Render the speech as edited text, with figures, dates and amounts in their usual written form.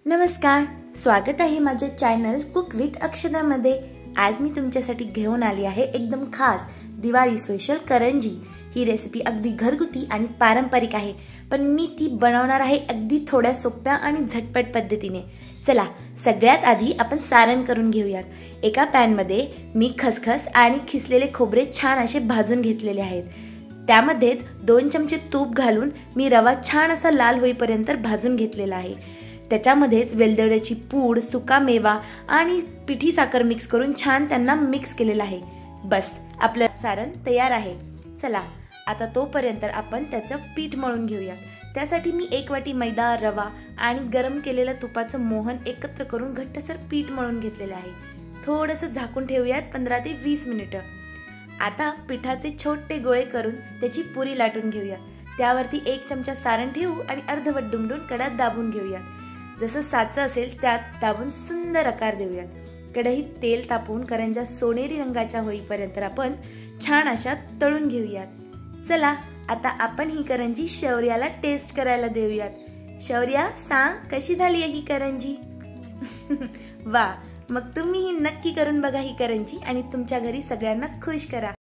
नमस्कार, स्वागत आहे माझ्या चॅनल कुक विथ अक्षदामध्ये। आज मी तुमच्यासाठी घेऊन आली आहे एकदम खास दिवाळी स्पेशल करंजी। ही रेसिपी अगदी घरगुती आणि पारंपरिक आहे, पण मी ती बनवणार आहे अगदी थोड्या सोप्या आणि झटपट पद्धतीने। चला, सगळ्यात आधी आपण सारण करून घेऊयात। एका पॅन मध्ये मी खसखस आणि खिसलेले खोबरे छान असे भाजून घेतलेले आहेत। त्यामध्येच 2 चमचे तूप घालून मी रवा छान असा लाल होईपर्यंत भाजून घेतलेला आहे। त्याच्यामध्येच वेलदोड्याची पूड, सुका मेवा आणि पिठी साखर मिक्स करून छान त्यांना मिक्स केलेला आहे। बस, आपलं सारण तयार आहे। चला, आता तोपर्यंत आपण त्याचं पीठ मळून घेऊया। त्यासाठी मी 1 वाटी मैदा, रवा आणि गरम केलेल्या तुपाचं मोहन एकत्र करून घट्टसर पीठ मळून घेतलेलं आहे। थोडंसं झाकून ठेवूयात 15 ते 20 मिनिटं। आता पिठाचे छोटे गोळे करून त्याची पुरी लाटून घेऊया। त्यावरती 1 चमचा सारण ठेवू आणि अर्धवट दुमडून कडात दाबून घेऊया। जसं साचं असेल त्यात दाबून सुंदर आकार देऊया। कढईत तेल तापवून करंज्या सोनेरी रंगाच्या होईपर्यंत आपण छान अशा तळून घेऊयात। चला, आता आपण ही करंजी शौर्याला टेस्ट करायला देऊयात। शौर्या, सांग कशी झाली ही करंजी? वा, मग तुम्ही ही नक्की करून बघा ही करंजी आणि तुमच्या घरी सगळ्यांना खुश करा।